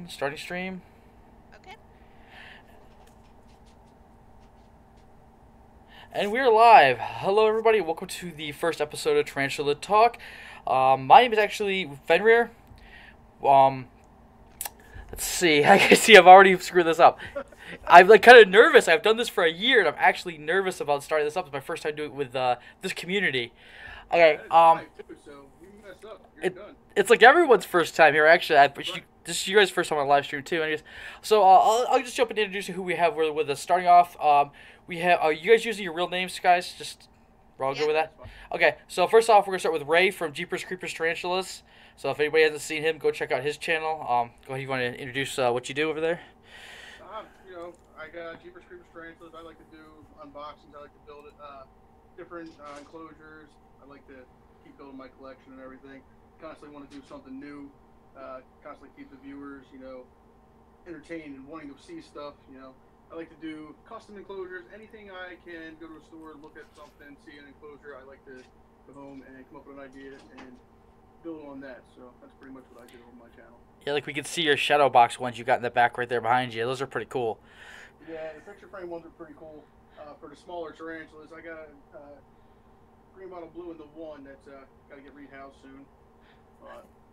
Starting stream. Okay. And we're live. Hello, everybody. Welcome to the first episode of Tarantula Talk. My name is actually Fenrir. Um, let's see. I can see I've already screwed this up. I'm like kind of nervous. I've done this for a year, and I'm actually nervous about starting this up. It's my first time doing it with this community. Okay. That is mine too. So you mess up, you're It, done. it's like everyone's first time here. Actually, this is you guys' first time on live stream too. Anyways, so I'll just jump in and introduce who we have with us. Starting off, we have. Are you guys using your real names, guys? Just we're all good Yeah. with that. That's fine. Okay, so first off, we're gonna start with Ray from Jeepers Creepers Tarantulas. So if anybody hasn't seen him, go check out his channel. Go ahead. You want to introduce what you do over there? I got Jeepers Creepers Tarantulas. I like to do unboxings. I like to build it, different enclosures. I like to keep building my collection and everything. Constantly want to do something new. Constantly keep the viewers, entertained and wanting to see stuff. I like to do custom enclosures. Anything I can go to a store, look at something, see an enclosure. I like to go home and come up with an idea and build on that. So that's pretty much what I do on my channel. Yeah, like we can see your shadow box ones you got in the back right there behind you. Those are pretty cool. Yeah, the picture frame ones are pretty cool. For the smaller tarantulas, I got green bottle blue in the one that's got to get rehoused soon.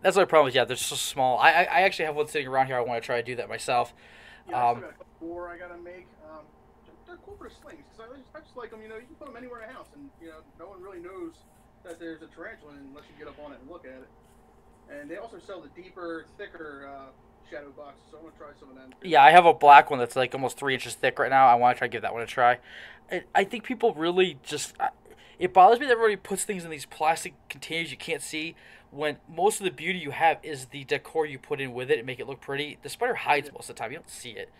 That's my problem. Is yeah, they're so small. I actually have one sitting around here. I want to try to do that myself. Yeah, I still got a couple more I got to make. They're cool for slings because I just like them. You can put them anywhere in a house, and no one really knows that there's a tarantula unless you get up on it and look at it. And they also sell the deeper, thicker shadow boxes, so I'm gonna try some of them. Yeah, I have a black one that's like almost 3 inches thick right now. I want to try to give that one a try. I think people really just. It bothers me that everybody puts things in these plastic containers you can't see when most of the beauty you have is the decor you put in with it and make it look pretty. The spider hides most of the time. You don't see it,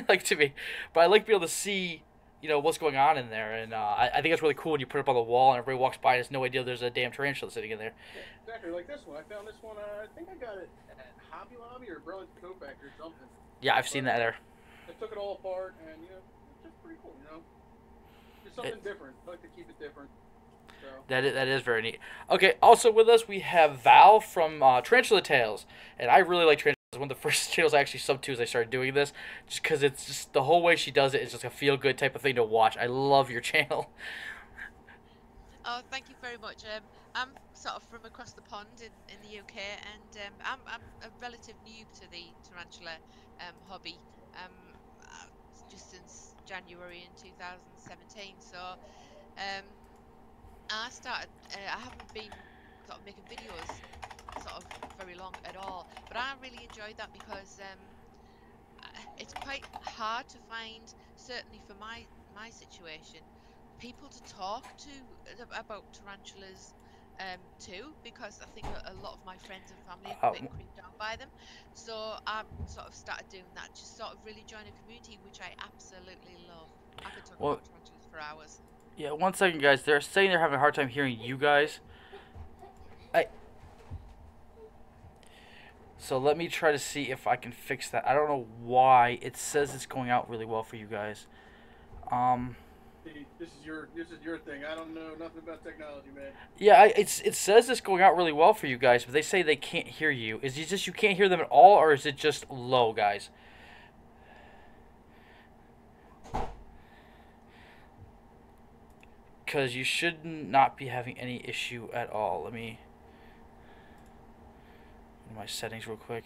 like to me. But I like to be able to see, what's going on in there. And I think it's really cool when you put it up on the wall and everybody walks by and has no idea there's a damn tarantula sitting in there. Yeah, exactly, like this one. I found this one. I think I got it at Hobby Lobby or Burlington Coat Factory or something. Yeah, I've seen that there. I took it all apart, and it's just pretty cool. Just something different. I like to keep it different. So. That is very neat. Okay, also with us we have Val from Tarantula Tales, and I really like Tarantula. It's one of the first channels I actually subbed to as I started doing this, just because it's just the whole way she does it is just a feel good type of thing to watch. I love your channel. Oh, thank you very much. I'm sort of from across the pond in the UK, and I'm a relative noob to the tarantula hobby. Just since January in 2017. So I started. I haven't been sort of making videos sort of very long at all, but I really enjoyed that because it's quite hard to find, certainly for my situation, people to talk to about tarantulas too, because I think a lot of my friends and family are a bit creeped out by them. So I sort of started doing that, just sort of really join a community, which I absolutely love. I could talk about tarantulas for hours. Yeah, 1 second, guys. They're saying they're having a hard time hearing you guys. So let me try to see if I can fix that. I don't know why it says it's going out really well for you guys. This is your thing. I don't know nothing about technology, man. Yeah, it says it's going out really well for you guys, but they say they can't hear you. Is it just you can't hear them at all, or is it just low, guys? Because you should not be having any issue at all. Let me go to my settings real quick.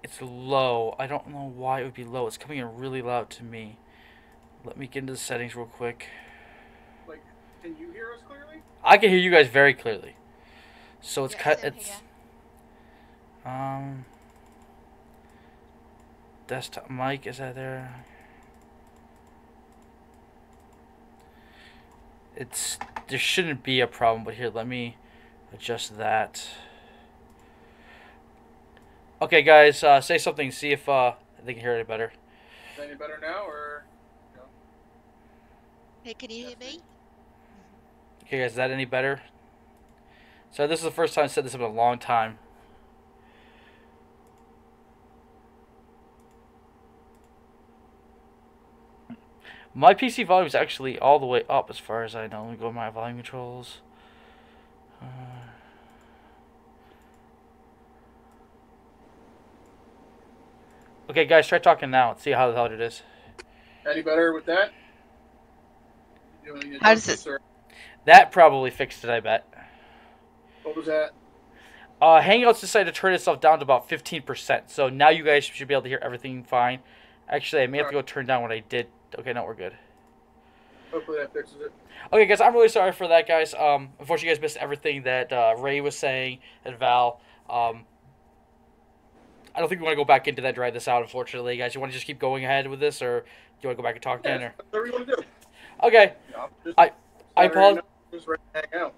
It's low. I don't know why it would be low. It's coming in really loud to me. Let me get into the settings real quick. Like, can you hear us clearly? I can hear you guys very clearly. So it's Yeah, same here. Desktop mic, is that there? There shouldn't be a problem, but here, let me adjust that. Okay, guys, say something, see if they can hear it better. Is that any better now, or no? Hey, can you hear me? Okay, guys, is that any better? So this is the first time I've said this in a long time. My PC volume is actually all the way up as far as I know. Let me go to my volume controls. Uh, okay, guys, try talking now and see how loud it is. Any better with that? You do any How does it? adjustments or That probably fixed it, I bet. what was that? Hangouts decided to turn itself down to about 15%. So now you guys should be able to hear everything fine. Actually, I may have to Alright, go turn down what I did. Okay, no, we're good. hopefully that fixes it. Okay, guys, I'm really sorry for that, guys. Unfortunately, you guys missed everything that Ray was saying and Val. I don't think we want to go back into that, dry this out, unfortunately, guys. You want to just keep going ahead with this, or do you want to go back and talk Yeah, again? Or whatever you want to do. okay, I'm just I I Saturday apologize. night, just ready to hang out.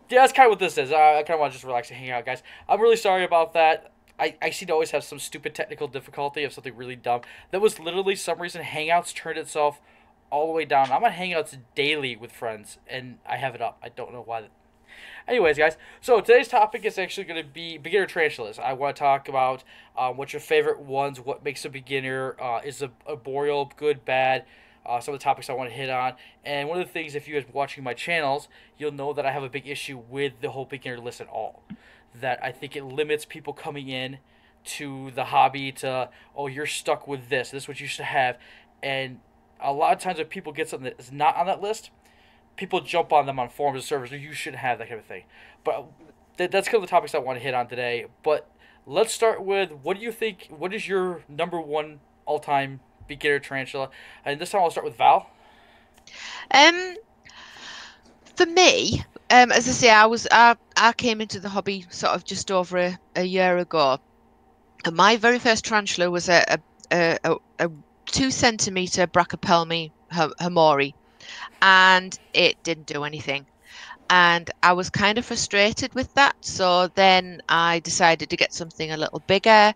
Yeah, that's kind of what this is. I kind of want to just relax and hang out, guys. I'm really sorry about that. I seem to always have some stupid technical difficulty of something really dumb. That was literally some reason Hangouts turned itself all the way down. I'm on Hangouts daily with friends, and I have it up. I don't know why. Anyways, guys, so today's topic is actually going to be beginner tarantulas. I want to talk about what's your favorite ones, what makes a beginner, is a boreal good, bad, some of the topics I want to hit on. And one of the things, if you guys are watching my channels, you'll know that I have a big issue with the whole beginner list at all. That I think it limits people coming in to the hobby to, oh, you're stuck with this. This is what you should have. And a lot of times when people get something that is not on that list, people jump on them on forums and servers. You shouldn't have that kind of thing. But that's kind of the topics I want to hit on today. But let's start with, what do you think? What is your number one all-time beginner tarantula? And this time I'll start with Val. Um, for me, as I say, I came into the hobby sort of just over a year ago, and my very first tarantula was a 2 centimeter Brachypelme hamori, and it didn't do anything. And I was kind of frustrated with that. So then I decided to get something a little bigger,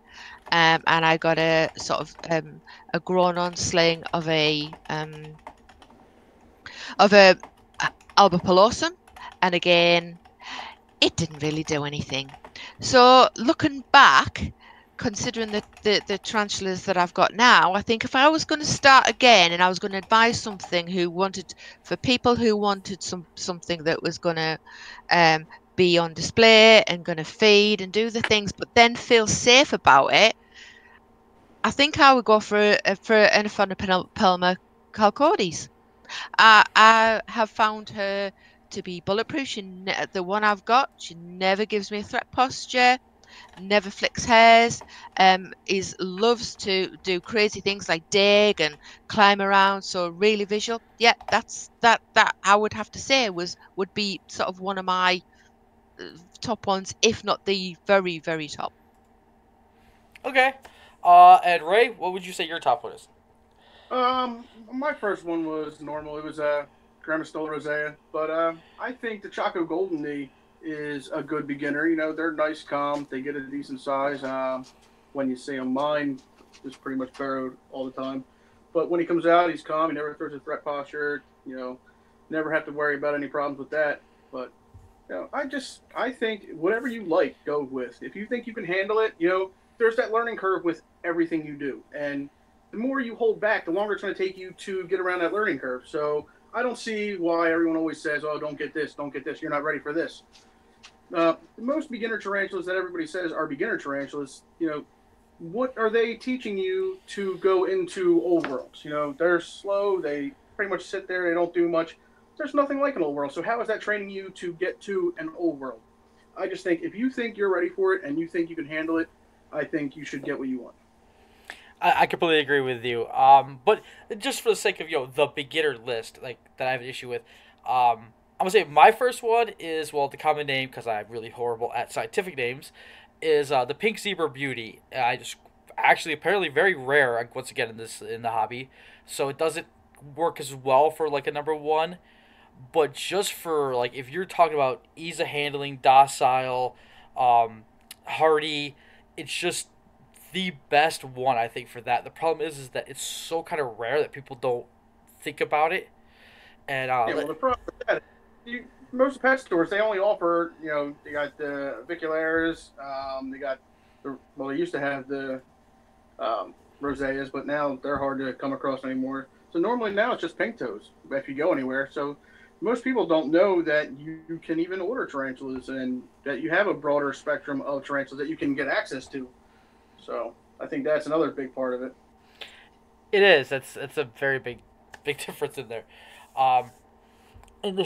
and I got a sort of a grown-on sling of a albopilosum, and again, it didn't really do anything. So looking back, considering the tarantulas that I've got now, I think if I was going to start again and I was going to advise something for people who wanted something that was going to be on display and going to feed and do the things, but then feel safe about it, I think I would go for an Anaphonopelma calcodes. I have found her to be bulletproof. The one I've got, she never gives me a threat posture, never flicks hairs, loves to do crazy things like dig and climb around, so really visual. Yeah, that I would have to say would be sort of one of my top ones, if not the very, very top. Okay. And Ray, what would you say your top one is? My first one was normal. It was Gramistola rosea, but I think the Chaco Golden Knee is a good beginner. You know, they're nice, calm. They get a decent size. When you see them, mine is pretty much burrowed all the time. But when he comes out, he's calm. He never throws a threat posture. You know, never have to worry about any problems with that. But you know, I think whatever you like, go with. If you think you can handle it, you know, there's that learning curve with everything you do, and the more you hold back, the longer it's going to take you to get around that learning curve. So I don't see why everyone always says, "Oh, don't get this, don't get this. You're not ready for this." Most beginner tarantulas that everybody says are beginner tarantulas, you know, what are they teaching you to go into old worlds? You know, they're slow. They pretty much sit there. They don't do much. There's nothing like an old world. So how is that training you to get to an old world? I just think if you think you're ready for it and you think you can handle it, I think you should get what you want. I completely agree with you. But just for the sake of the beginner list, like that I have an issue with, I'm gonna say my first one is, well, the common name, because I'm really horrible at scientific names, is the pink zebra beauty. I just actually apparently very rare, once again, in the hobby, so it doesn't work as well for like a number one. But just for, like, if you're talking about ease of handling, docile, hardy, it's just the best one, I think, for that. The problem is that it's so kind of rare that people don't think about it. And Yeah, well, the problem with that, most pet stores, they only offer, you know, they got the Viculares, they got they used to have the Roseas, but now they're hard to come across anymore. So normally now it's just pink toes if you go anywhere. So most people don't know that you can even order tarantulas and that you have a broader spectrum of tarantulas that you can get access to. So I think that's another big part of it. It is. It's a very big difference in there. Um, and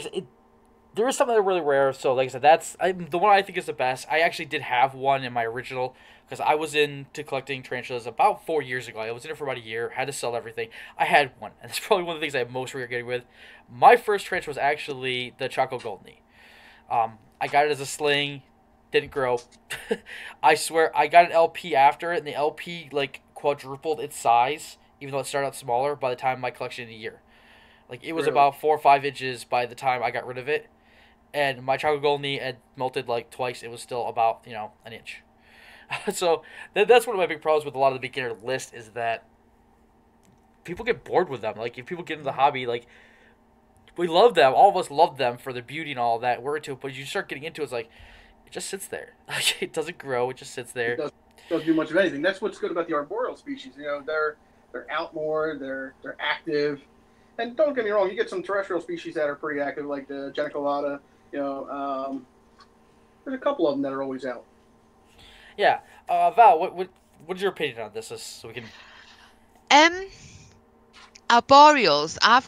there is something that really rare. So, like I said, the one I think is the best. I actually did have one in my original because I was into collecting tarantulas about 4 years ago. I was in it for about a year. Had to sell everything. I had one, and it's probably one of the things I have most regret getting with. My first tarantula was actually the Choco Goldney. I got it as a sling, didn't grow. I swear, I got an LP after it, and the LP like quadrupled its size, even though it started out smaller. By the time my collection in a year, like it was Really? about 4 or 5 inches by the time I got rid of it, and my Choco Goldney had melted like twice. It was still about an inch. So that's one of my big problems with a lot of the beginner list is that people get bored with them. Like if people get into the hobby, like we love them, all of us love them for their beauty and all that. We're into it, but you start getting into it, it's like it just sits there. Like it doesn't grow. It just sits It there. doesn't do much of anything. That's what's good about the arboreal species. They're out more. They're active. And don't get me wrong, you get some terrestrial species that are pretty active, like the geniculata. There's a couple of them that are always out. Yeah. Val, what's your opinion on this? So we can. Um, Arboreals, I've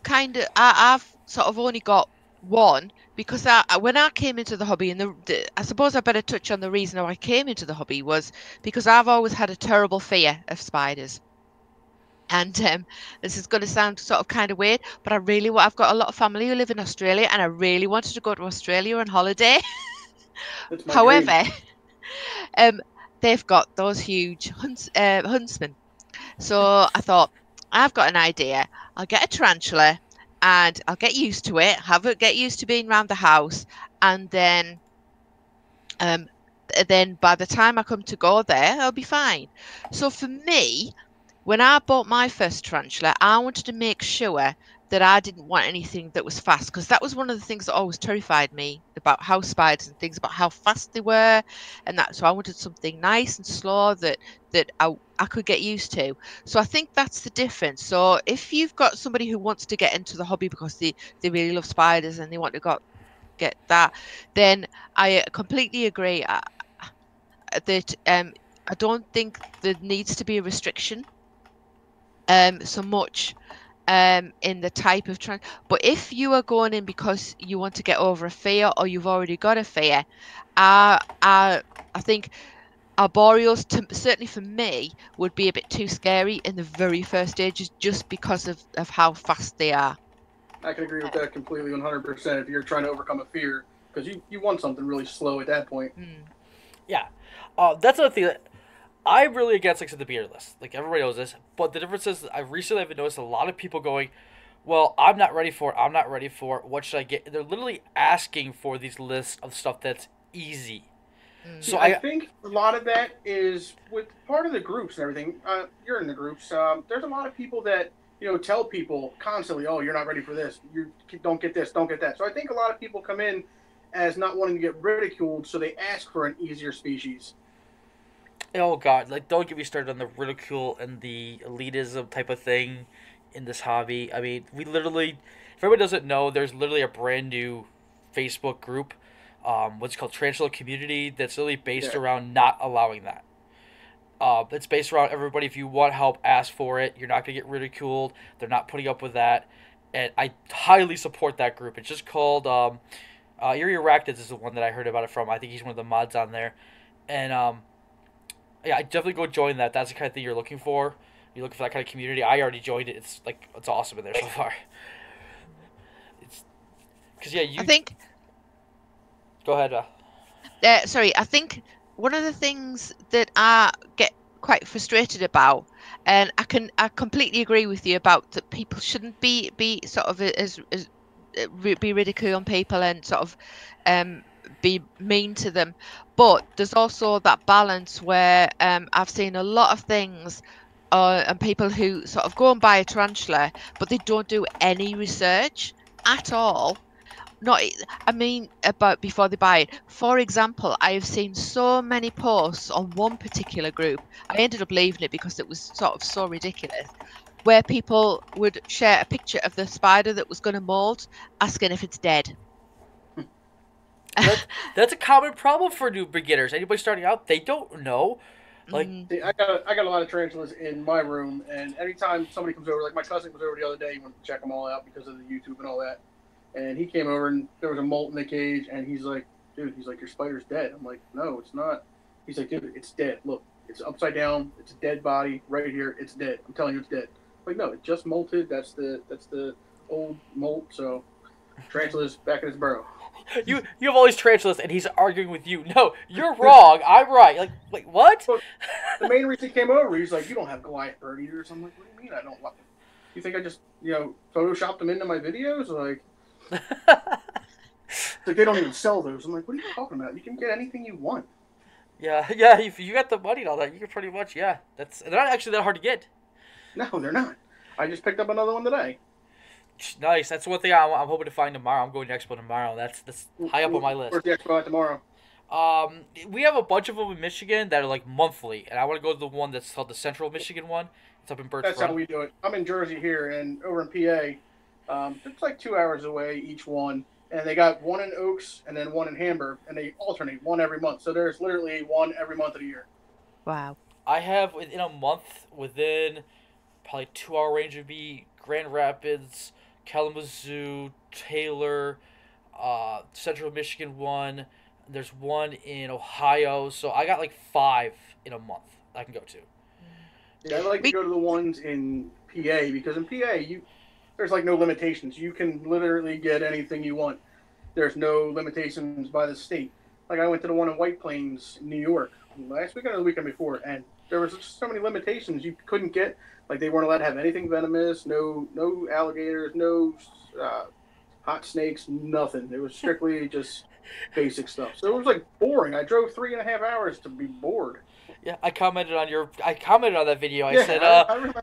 sort of only got one because when I came into the hobby, and I suppose I better touch on the reason why I came into the hobby was because I've always had a terrible fear of spiders. And this is going to sound sort of kind of weird, but I've got a lot of family who live in Australia, and I really wanted to go to Australia on holiday. That's my dream. However, um, they've got those huge huntsmen. So I thought, I've got an idea. I'll get a tarantula and I'll get used to it, get used to being around the house, and then by the time I come to go there, I'll be fine. So for me, when I bought my first tarantula, I wanted to make sure that I didn't want anything that was fast, because that was one of the things that always terrified me about house spiders and things, about how fast they were, and that. So I wanted something nice and slow that I could get used to. So I think that's the difference. So if you've got somebody who wants to get into the hobby because they really love spiders and they want to get that, then I completely agree that I don't think there needs to be a restriction so much in the type of but if you are going in because you want to get over a fear, or you've already got a fear, I think arboreals, certainly for me, would be a bit too scary in the very first stages, just because of how fast they are. I can agree with that completely, 100%. If you're trying to overcome a fear, because you want something really slow at that point. Yeah, that's another thing that I'm really against, like, the beer list. Like everybody knows this, but the difference is I recently have noticed a lot of people going, "Well, I'm not ready for it. I'm not ready for it. What should I get?" And they're literally asking for these lists of stuff that's easy. So I think a lot of that is with part of the groups and everything. You're in the groups. There's a lot of people that tell people constantly, "Oh, you're not ready for this. You don't get this. Don't get that." So I think a lot of people come in as not wanting to get ridiculed, so they ask for an easier species. Oh God, like don't get me started on the ridicule and the elitism type of thing in this hobby. I mean, we literally, if everybody doesn't know, there's literally a brand new Facebook group, what's called Tarantula Community, that's literally based around not allowing that. It's based around everybody. If you want help, ask for it. You're not gonna get ridiculed. They're not putting up with that, and I highly support that group. It's just called Erie Arachnids is the one that I heard about it from. I think he's one of the mods on there, and yeah, I definitely go join that. That's the kind of thing you're looking for. You're looking for that kind of community. I already joined it. It's awesome in there so far. It's because I think. Go ahead. Sorry, I think one of the things that I get quite frustrated about, and I completely agree with you about that people shouldn't be sort of as be ridiculing people and sort of be mean to them, but there's also that balance where I've seen a lot of things and people who sort of go and buy a tarantula, but they don't do any research at all. Not, I mean, about before they buy it. For example, I have seen so many posts on one particular group. I ended up leaving it because it was sort of so ridiculous. where people would share a picture of the spider that was going to molt, asking if it's dead. That's a common problem for new beginners. Anybody starting out, they don't know. Like, See, I got a lot of tarantulas in my room, and anytime somebody comes over, like my cousin was over the other day, he went to check them all out because of the YouTube and all that, and he came over and there was a molt in the cage, and he's like, dude, he's like, your spider's dead. I'm like, no, it's not. He's like, dude, it's dead. Look, it's upside down. It's a dead body right here. It's dead. I'm telling you, it's dead. I'm like, no, it just molted. That's the old molt. So, tarantula's back in its burrow. you have all these tarantulas, and he's arguing with you. No, you're wrong. I'm right. Like what? But the main reason he came over, he's like, you don't have Goliath bird eaters. I'm like, what do you mean I don't? You think I just photoshopped them into my videos? Like they don't even sell those. I'm like, what are you talking about? You can get anything you want. Yeah. If you got the money and all that, you can pretty much they're not actually that hard to get. No, they're not. I just picked up another one today. Nice. That's one thing I'm hoping to find tomorrow. I'm going to Expo tomorrow. That's high up on my list. Where's the Expo at tomorrow? We have a bunch of them in Michigan that are like monthly, and I want to go to the one that's called the Central Michigan one. It's up in Birch That's Run. how we do it. I'm in Jersey here, and over in PA, it's like 2 hours away each one, and they got one in Oaks and then one in Hamburg, and they alternate one every month. So there's literally one every month of the year. Wow. I have within a month, within probably 2 hour range would be Grand Rapids, Kalamazoo, Taylor, Central Michigan one. There's one in Ohio. So I got like 5 in a month I can go to. Yeah, I like to go to the ones in PA because in PA there's like no limitations. You can literally get anything you want. There's no limitations by the state. Like I went to the one in White Plains, New York, last weekend or the weekend before, and there was just so many limitations you couldn't get. Like they weren't allowed to have anything venomous, no alligators, no hot snakes, nothing. It was strictly just basic stuff. So it was like boring. I drove 3.5 hours to be bored. Yeah, I commented on that video. I said, I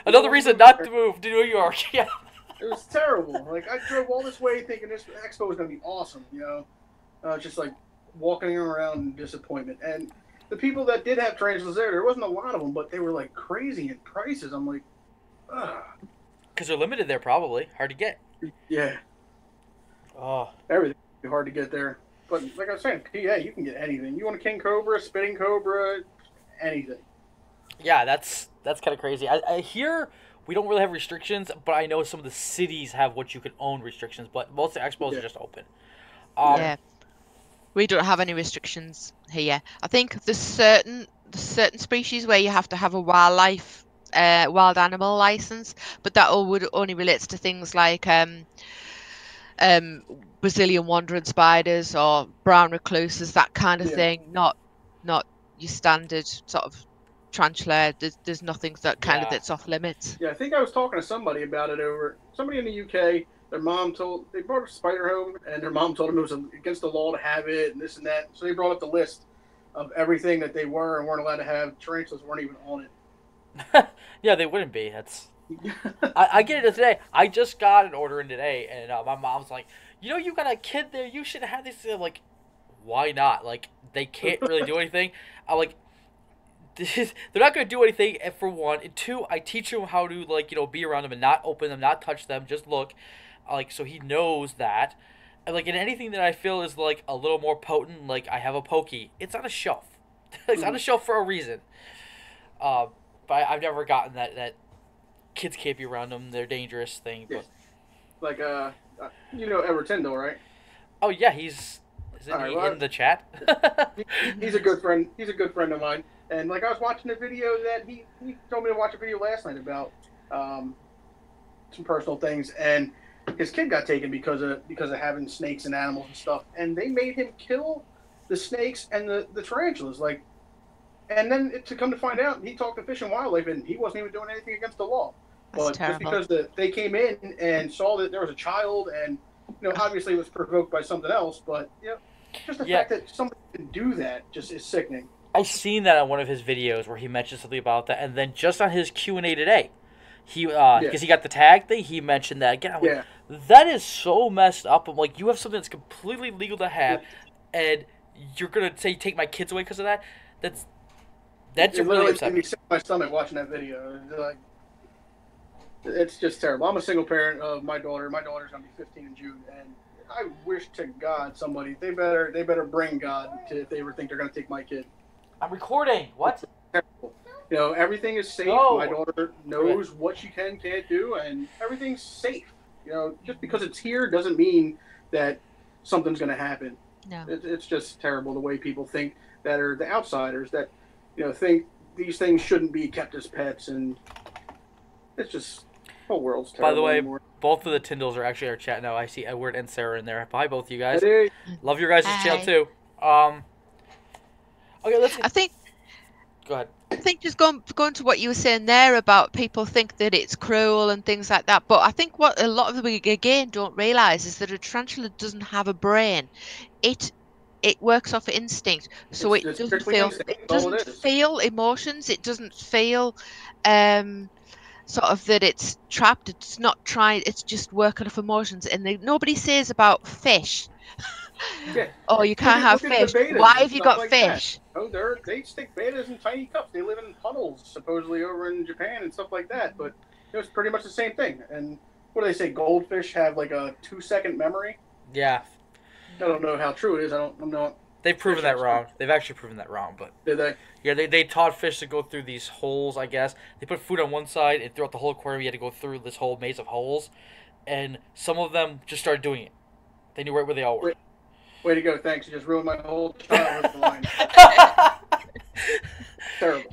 another reason not to move to New York. Yeah. It was terrible. Like I drove all this way thinking this expo was going to be awesome. Just like walking around in disappointment. And the people that did have tarantulas there wasn't a lot of them, but they were like crazy in prices. I'm like, ugh. Because they're limited there, probably hard to get. Yeah. Oh. Everything would be hard to get there. But like I was saying, PA, you can get anything. You want a king cobra, spitting cobra, anything. Yeah, that's kind of crazy. I hear we don't really have restrictions, but I know some of the cities have what you can own restrictions, but most of the expos are just open. Yeah. We don't have any restrictions here. I think there's certain species where you have to have a wild animal license, but that would only relates to things like Brazilian wandering spiders or brown recluses, that kind of thing. Not your standard sort of tarantula. There's nothing that kind of that's off limits. Yeah, I think I was talking to somebody about it somebody in the UK. Their mom they brought a spider home, and their mom told them it was against the law to have it, and this and that. So they brought up the list of everything that they were and weren't allowed to have. Tarantulas weren't even on it. Yeah, they wouldn't be. That's. I get it today. I just got an order in today, and my mom's like, you got a kid there. You should have this. I'm like, why not? Like, they can't really do anything. I'm like, they're not going to do anything, for one. And two, I teach him how to, be around them and not open them, not touch them, just look. So he knows that. And, in anything that I feel is, a little more potent, I have a pokey, it's on a shelf. It's on a shelf for a reason. But I've never gotten that kids can't be around them, they're dangerous thing. But. Edward Tyndall, right? Oh, yeah, isn't he in the chat? He's a good friend. He's a good friend of mine. And, I was watching a video that he told me to watch a video last night about some personal things, and his kid got taken because of having snakes and animals and stuff, and they made him kill the snakes and the tarantulas. And then to come to find out, he talked to Fish and Wildlife, and he wasn't even doing anything against the law. But just because they came in and saw that there was a child, and obviously it was provoked by something else, but just the fact that somebody can do that just is sickening. I seen that on one of his videos where he mentioned something about that, and then just on his Q&A today, because he got the tag thing, he mentioned that again. I'm like, that is so messed up. I'm like, you have something that's completely legal to have, and you're gonna say take my kids away because of that? That's really upsetting. It sick my stomach watching that video. It's just terrible. I'm a single parent of my daughter. My daughter's gonna be 15 in June, and I wish to God somebody they better bring God to if they ever think they're gonna take my kid. I'm recording. What? It's terrible. Everything is safe. My No. daughter knows what she can't do, and everything's safe. Just because it's here doesn't mean that something's gonna happen. No. It's just terrible the way people think that are the outsiders that think these things shouldn't be kept as pets, and it's just the whole world's terrible. By the way, anymore. both of the Tyndalls are actually our chat now. I see Edward and Sarah in there. Hi, both of you guys. Hey. Love your guys' channel Hi. too. Okay, let's. I think Go ahead. I think just going to what you were saying there about people think that it's cruel and things like that, but I think what a lot of them again don't realise is that a tarantula doesn't have a brain. It works off instinct, so It's it doesn't strictly feel instinct. it That's all it doesn't is. feel emotions. It doesn't feel sort of that it's trapped. It's not trying. It's just working off emotions. And nobody says about fish. Yeah. Oh, you can't have Look at the fish. betas Why and have you stuff got like that. fish? Oh, they stick betas in tiny cups. They live in tunnels, supposedly over in Japan and stuff like that. But it's pretty much the same thing. And what do they say? Goldfish have like a 2-second memory. Yeah, I don't know how true it is. I'm not. they've proven that wrong. They've actually proven that wrong, but Did they? yeah, they taught fish to go through these holes. I guess they put food on one side, and throughout the whole aquarium, you had to go through this whole maze of holes. And some of them just started doing it. They knew right where they all were. Way to go! Thanks. You just ruined my whole childhood line. Terrible.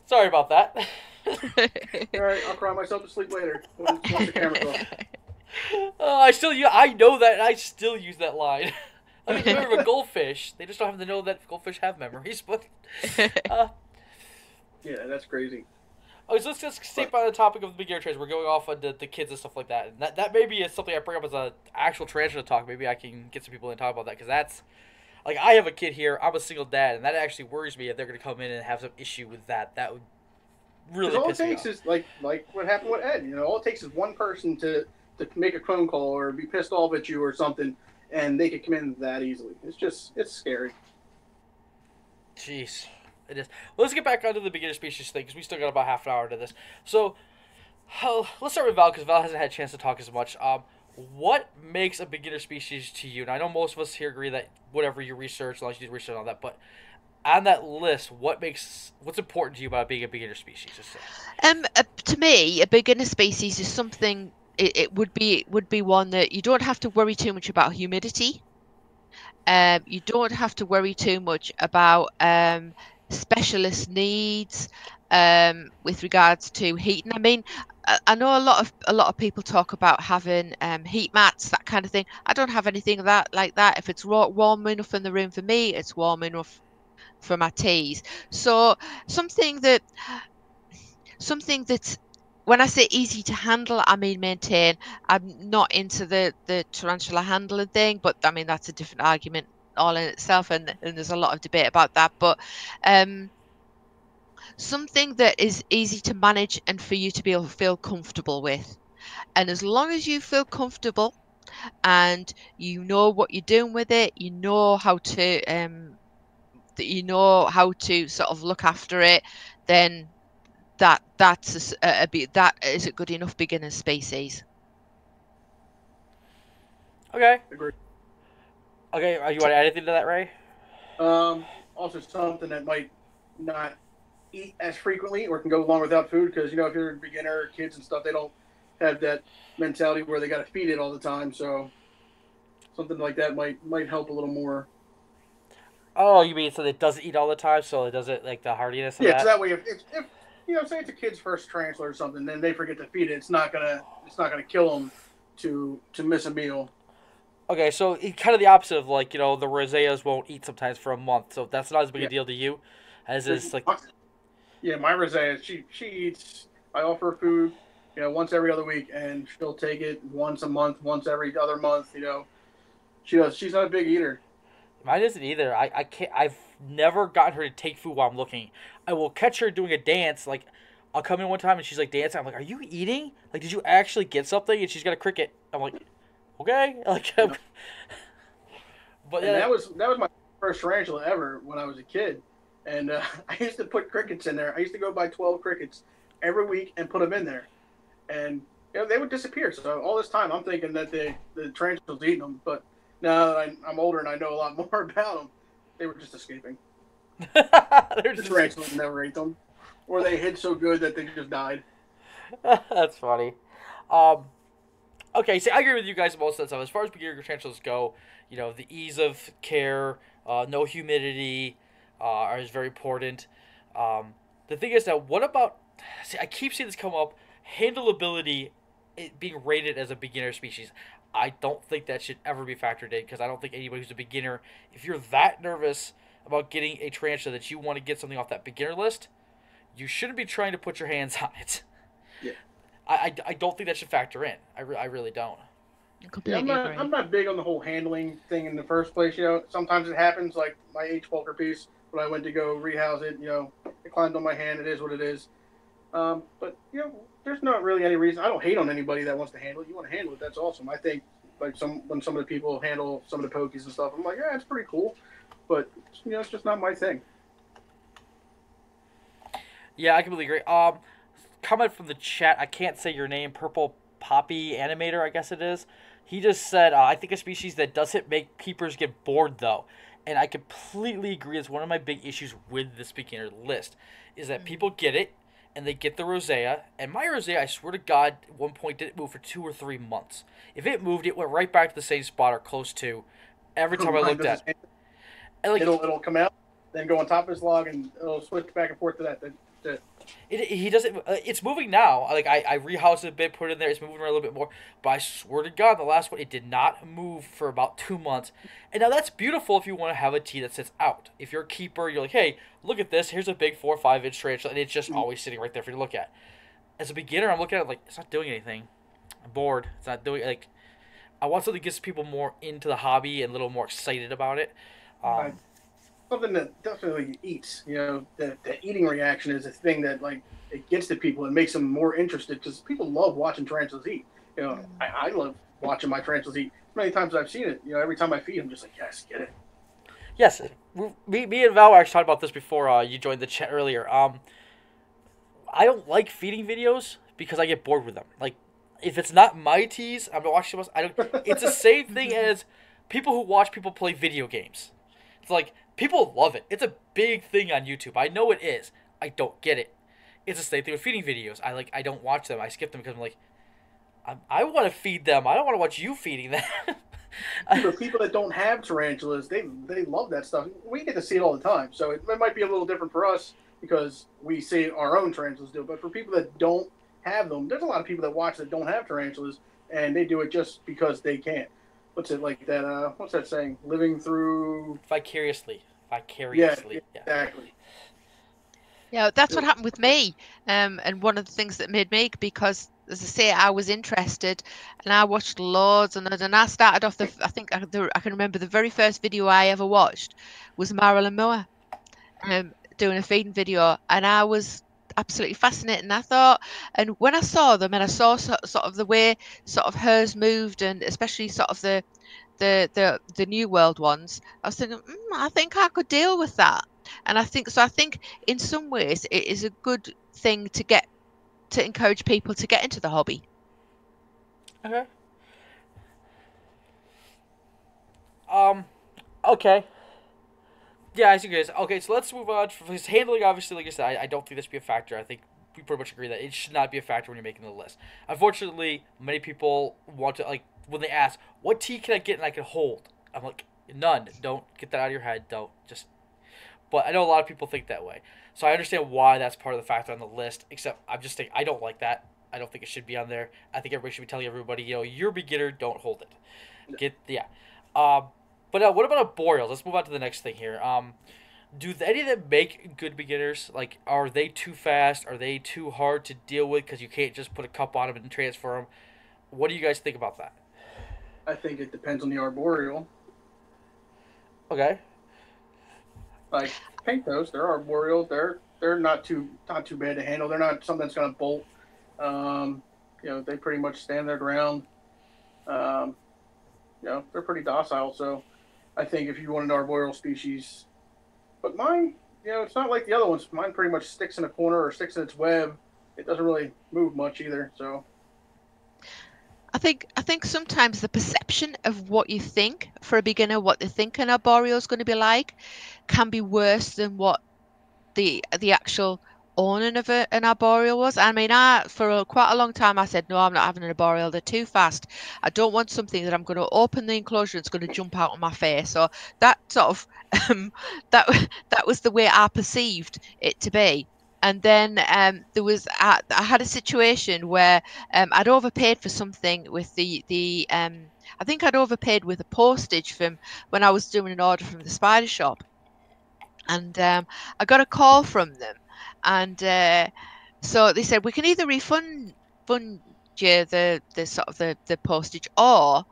Sorry about that. All right, I'll cry myself to sleep later once the camera's off. I know that, and I still use that line. I mean, remember goldfish. They just don't have to know that goldfish have memories, but. Yeah, that's crazy. Okay, so let's just stay on the topic of the beginner trains. We're going off on the kids and stuff like that. And that maybe is something I bring up as an actual Tarantula Talk. Maybe I can get some people in to talk about that, because that's. Like, I have a kid here. I'm a single dad, and that actually worries me if they're going to come in and have some issue with that. That would really all it piss me takes off. is like what happened with Ed. All it takes is one person to make a phone call or be pissed off at you or something, and they could come in that easily. It's scary. Jeez. It is. Well, let's get back onto the beginner species thing, because we still got about half an hour to this. So, let's start with Val, because Val hasn't had a chance to talk as much. What makes a beginner species to you? And I know most of us here agree that whatever you research, as long as you do research on that, but on that list, what's important to you about being a beginner species? To me, a beginner species is something. It would be one that you don't have to worry too much about humidity. You don't have to worry too much about specialist needs with regards to heating. I mean, I know a lot of people talk about having heat mats, that kind of thing. I don't have anything like that. If it's warm enough in the room for me, it's warm enough for my teas. So something that's, when I say easy to handle, I mean maintain. I'm not into the tarantula handling thing, but I mean that's a different argument all in itself, and there's a lot of debate about that. But something that is easy to manage and for you to be able to feel comfortable with. And as long as you feel comfortable and you know what you're doing with it, you know how to sort of look after it, then that is a good enough beginner species. Okay. Agreed. Okay, you want to add anything to that, Ray? Also something that might not eat as frequently or can go long without food, because if you're a beginner, kids and stuff, they don't have that mentality where they got to feed it all the time. So something like that might help a little more. Oh, you mean so that it doesn't eat all the time, so it doesn't like the hardiness of Yeah, that? so that way if say it's a kid's first tarantula or something, then they forget to feed it. It's not gonna kill them to miss a meal. Okay, so it's kind of the opposite of the roseas won't eat sometimes for a month, so that's not as big a deal to you as is like. Yeah, my rosea, she eats. I offer her food, once every other week, and she'll take it once a month, once every other month. She does. She's not a big eater. Mine isn't either. I can't. I've never gotten her to take food while I'm looking. I will catch her doing a dance. Like, I'll come in one time and she's like dancing. I'm like, "Are you eating? Like, did you actually get something?" And she's got a cricket. I'm like, "Okay." Like, but and that was my first tarantula ever when I was a kid, and I used to put crickets in there. I used to go buy 12 crickets every week and put them in there, and they would disappear. So all this time, I'm thinking that the tarantulas eating them, but now that I'm older and I know a lot more about them, they were just escaping. They're The just... tarantulas never ate them, or they hid so good that they just died. That's funny. Um, okay, see, I agree with you guys most of the stuff. As far as beginner tarantulas go, the ease of care, no humidity, is very important. The thing is that what about? See, I keep seeing this come up. Handleability, it being rated as a beginner species. I don't think that should ever be factored in because I don't think anybody who's a beginner, if you're that nervous about getting a tarantula that you want to get something off that beginner list, you shouldn't be trying to put your hands on it. Yeah. I don't think that should factor in. I really don't. Completely agree. I'm not big on the whole handling thing in the first place. Sometimes it happens, like my H. Walker piece when I went to go rehouse it. It climbed on my hand. It is what it is. But there's not really any reason. I don't hate on anybody that wants to handle it. You want to handle it, that's awesome. I think like when some of the people handle some of the pokies and stuff, I'm like, yeah, it's pretty cool. But it's just not my thing. Yeah, I completely agree. Comment from the chat. I can't say your name. Purple Poppy Animator, I guess it is. He just said, I think a species that doesn't make keepers get bored, though. And I completely agree. It's one of my big issues with this beginner list, is that people get it, and they get the rosea. And my rosea, I swear to God, at one point didn't move for 2 or 3 months. If it moved, it went right back to the same spot or close to every time I looked at it. And it'll come out, then go on top of his log, and it'll switch back and forth to that. He doesn't. It's moving now. Like I rehoused it a bit, put it in there. It's moving around a little bit more. But I swear to God, the last one it did not move for about 2 months. And now that's beautiful if you want to have a T that sits out. If you're a keeper, you're like, hey, look at this. Here's a big 4 or 5 inch tarantula, and it's just always sitting right there for you to look at. As a beginner, I'm looking at it like it's not doing anything. I'm bored. It's not doing I want something that gets people more into the hobby and a little more excited about it. Something that definitely eats. The eating reaction is a thing that it gets to people and makes them more interested because people love watching tarantulas eat. I love watching my tarantulas eat. Many times I've seen it. Every time I feed them, just like, yes, get it. Yes, me and Val actually talked about this before you joined the chat earlier. I don't like feeding videos because I get bored with them. Like, if it's not my teas, I'm watching. It's the same thing as people who watch people play video games. It's like people love it. It's a big thing on YouTube. I know it is. I don't get it. It's the same thing with feeding videos. I don't watch them. I skip them because I'm like, I want to feed them. I don't want to watch you feeding them. For people that don't have tarantulas, they love that stuff. We get to see it all the time, so it might be a little different for us because we see our own tarantulas do it. But for people that don't have them, there's a lot of people that watch that don't have tarantulas, and they do it just because they can't. What's it like that? What's that saying? Living through vicariously. Yeah, exactly. Yeah, that's what happened with me. And one of the things that made me, because as I say, I was interested, and I watched loads, and I started off I think I can remember the very first video I ever watched was Marilyn Moore, doing a feeding video, and I was absolutely fascinated. And I thought, and when I saw them, and I saw sort of the way sort of hers moved, and especially sort of the New World ones, I was thinking, I think I could deal with that. And I think in some ways it is a good thing to encourage people to get into the hobby. Okay. Okay. Yeah, I see guys. Okay, so let's move on. Because handling, obviously, like I said, I don't think this should be a factor. I think we pretty much agree that it should not be a factor when you're making the list. Unfortunately, many people want to, when they ask, what tea can I get and I can hold? I'm like, none. Don't get that out of your head. Don't. Just. But I know a lot of people think that way. So I understand why that's part of the factor on the list, except I'm just saying I don't like that. I don't think it should be on there. I think everybody should be telling everybody, you're a beginner, don't hold it. But what about arboreals? Let's move on to the next thing here. Do any of them make good beginners? Like, are they too fast? Are they too hard to deal with because you can't just put a cup on them and transfer them? What do you guys think about that? I think it depends on the arboreal. Okay. Like pink toast, they're arboreal. They're not too bad to handle. They're not something that's going to bolt. They pretty much stand their ground. They're pretty docile. So I think if you want an arboreal species, but my It's not like the other ones. Mine pretty much sticks in a corner or sticks in its web. It doesn't really move much either. So I think sometimes the perception of what you think for a beginner, what they think an arboreal is going to be like, can be worse than what the actual owning of an arboreal was. I mean, quite a long time I said, no, I'm not having an arboreal. They're too fast. I don't want something that I'm going to open the enclosure and it's going to jump out on my face. So that sort of that that was the way I perceived it to be. And then I had a situation where I'd overpaid for something with the I think I'd overpaid with the postage from when I was doing an order from the spider shop, and I got a call from them, and so they said we can either refund you the sort of the postage, or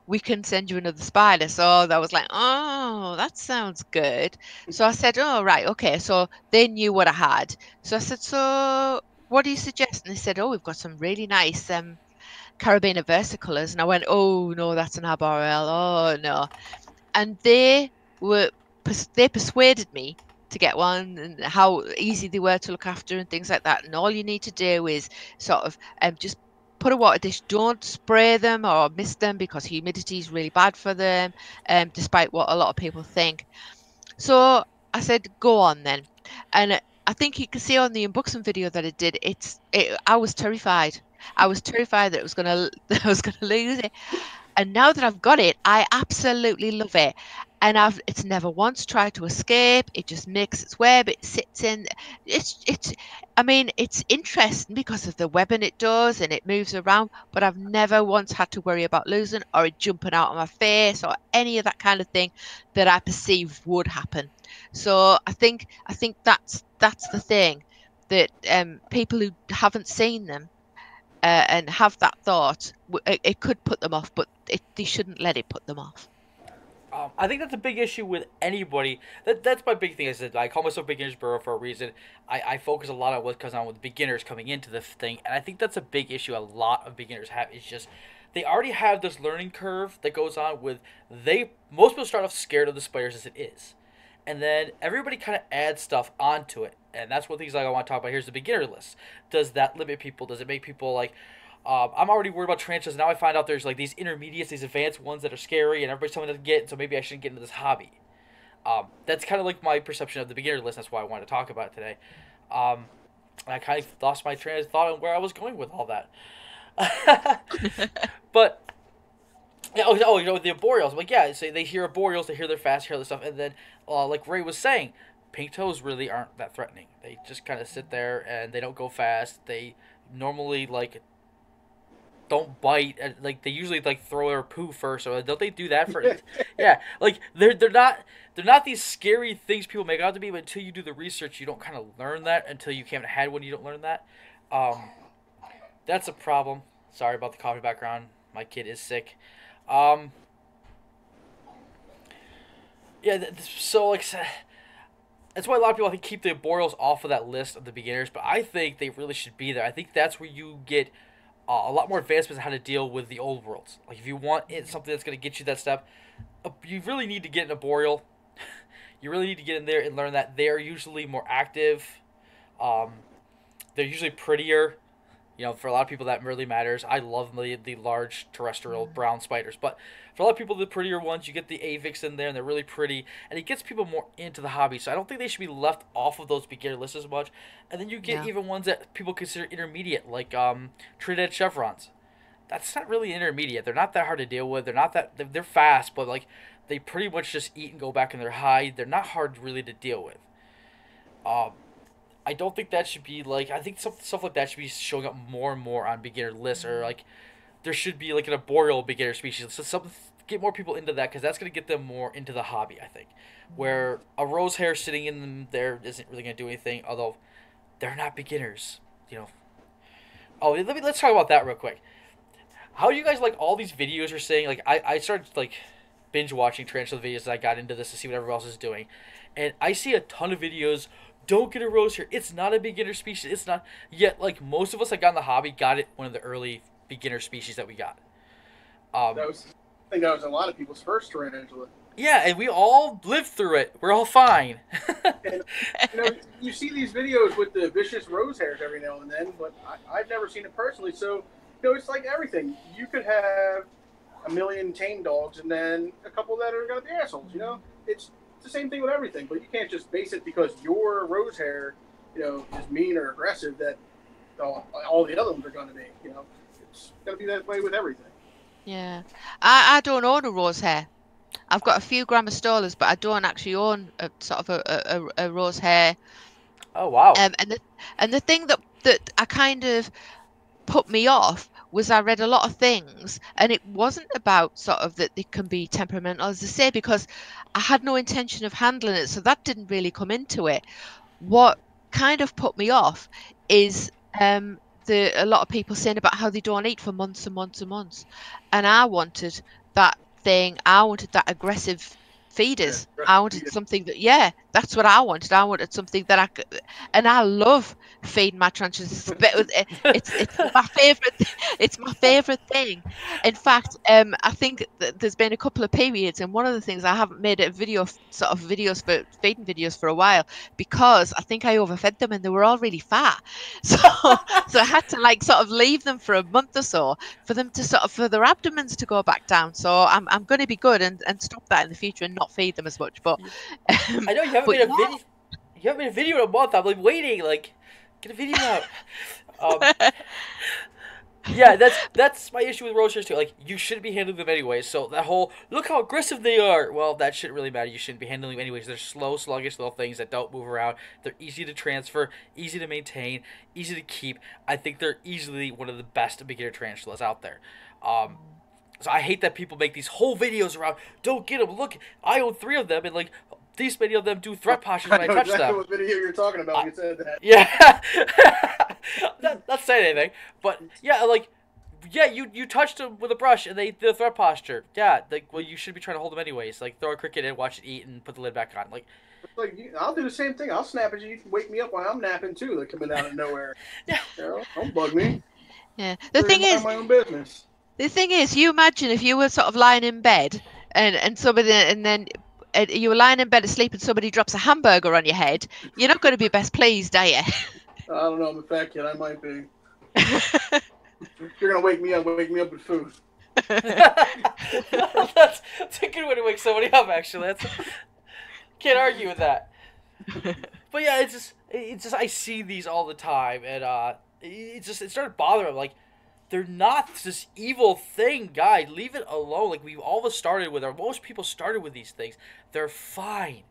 we can send you another spider. So I was like, oh, that sounds good. So I said, oh, right, okay. So they knew what I had. So I said, so what do you suggest? And they said, oh, we've got some really nice carabiner versicolors. And I went, oh no, that's an arboreal. Oh no. And were they persuaded me to get one, and how easy they were to look after and things like that. And all you need to do is sort of just put a water dish. Don't spray them or mist them because humidity is really bad for them, despite what a lot of people think. So I said, go on then. And I think you can see on the unboxing video that it did. I was terrified. I was terrified that it was gonna that I was gonna lose it. And now that I've got it, I absolutely love it. And it's never once tried to escape. It just makes its web. It sits in. It's I mean, it's interesting because of the webbing it does and it moves around, but I've never once had to worry about losing or it jumping out of my face or any of that kind of thing that I perceived would happen. So I think that's the thing, that people who haven't seen them and have that thought, it could put them off, but they shouldn't let it put them off. I think that's a big issue with anybody. That's my big thing. I said I call myself Beginner's Burrow for a reason. I focus a lot on what goes on with beginners coming into this thing, and I think that's a big issue. A lot of beginners have is just they already have this learning curve that goes on with they most people start off scared of the spiders as it is, and then everybody kind of adds stuff onto it, and that's one of the things like I want to talk about. Here's the beginner list. Does that limit people? Does it make people like I'm already worried about tarantulas. Now I find out there's like these intermediates, these advanced ones that are scary, and everybody's telling me to get. So maybe I shouldn't get into this hobby. That's kind of like my perception of the beginner list. That's why I wanted to talk about it today. Um, I kind of lost my train of thought on where I was going with all that. But yeah, the arboreals. I'm like, yeah, so they hear arboreals, they hear they're fast, hear all this stuff, and then like Ray was saying, pink toes really aren't that threatening. They just kind of sit there and they don't go fast. They normally like don't bite. Like they usually like throw their poo first, or don't they do that for? Yeah, like they're not these scary things people make out to be. But until you do the research, you don't kind of learn that. Until you haven't had one, you don't learn that. Um, that's a problem. Sorry about the coffee background. My kid is sick. Um, yeah, so like that's why a lot of people I think keep the arboreals off of that list of the beginners. But I think they really should be there. I think that's where you get a lot more advancements on how to deal with the old worlds. Like if you want something that's going to get you that step, you really need to get an arboreal. You really need to get in there and learn that they are usually more active. Um, they're usually prettier. For a lot of people that really matters. I love the large terrestrial brown spiders, but for a lot of people, the prettier ones, you get the Avix in there, and they're really pretty, and it gets people more into the hobby. So I don't think they should be left off of those beginner lists as much. And then you get Yeah. even ones that people consider intermediate, like Trinidad chevrons. That's not really intermediate. They're not that hard to deal with. They're fast, but like they pretty much just eat and go back in their hide. They're not hard really to deal with. Um, I don't think that should be like. I think stuff like that should be showing up more and more on beginner lists, or like there should be like an arboreal beginner species. So something get more people into that because that's going to get them more into the hobby. I think where a rose hair sitting in them there isn't really going to do anything. Although they're not beginners, you know. Oh, let's talk about that real quick. How do you guys like all these videos you're saying? Like I started like binge watching tarantula videos as I got into this to see what everyone else is doing, and I see a ton of videos. Don't get a rose here. It's not a beginner species. It's not yet. Like most of us that got in the hobby got it one of the early beginner species that we got. I think that was a lot of people's first tarantula. Yeah, and we all lived through it. We're all fine. And you see these videos with the vicious rose hairs every now and then, but I've never seen it personally. So it's like everything. You could have a million tame dogs and then a couple that are gonna be assholes. It's the same thing with everything. But you can't just base it because your rose hair, is mean or aggressive that all the other ones are gonna be. It's gonna be that way with everything. Yeah. I don't own a rose hair. I've got a few Grammostolas, but I don't actually own a sort of a rose hair. Oh wow. And the thing that I kind of put me off was I read a lot of things, and it wasn't about sort of that they can be temperamental, as I say, because I had no intention of handling it, so that didn't really come into it. What kind of put me off is a lot of people saying about how they don't eat for months and months and months, and I wanted that thing. I wanted that aggressive feeders. Yeah, I wanted something that, yeah, that's what I wanted. I wanted something that I could, and I love feeding my tarantulas. It's my favorite. It's my favorite thing. In fact, I think that there's been a couple of periods, and one of the things I haven't made a video, sort of videos for feeding videos for a while, because I think I overfed them and they were all really fat. So I had to like sort of leave them for a month or so for them to sort of for their abdomens to go back down. So I'm going to be good and stop that in the future and not feed them as much. But I know you haven't but made a video. You haven't made a video in a month. I'm like waiting. Like, get a video out. Yeah, that's my issue with rose hairs too. Like, you shouldn't be handling them anyways. So that whole look how aggressive they are. Well, that shouldn't really matter. You shouldn't be handling them anyways. They're slow, sluggish little things that don't move around. They're easy to transfer, easy to maintain, easy to keep. I think they're easily one of the best beginner tarantulas out there. So I hate that people make these whole videos around. Don't get them. Look, I own 3 of them, and like these many of them do threat postures when I touch exactly them. what video you're talking about when you said that. Yeah, not saying anything, but yeah, like, yeah, you touched them with a brush and they did a threat posture. Yeah, like, well, you should be trying to hold them anyways. Like, throw a cricket in, watch it eat, and put the lid back on. Like, I'll do the same thing. I'll snap at you. You can wake me up while I'm napping too. Like coming out of nowhere. yeah, Don't bug me. yeah, My own business. the thing is, you imagine if you were sort of lying in bed and somebody and then you were lying in bed asleep and somebody drops a hamburger on your head, you're not going to be best pleased, are you? I don't know. I'm a fat kid. I might be. If you're gonna wake me up with food. that's a good way to wake somebody up. Actually, can't argue with that. But yeah, it's just I see these all the time, and it started bothering me. Like, they're not this evil thing, guys. Leave it alone. Like, we've all started with, or most people started with these things. They're fine.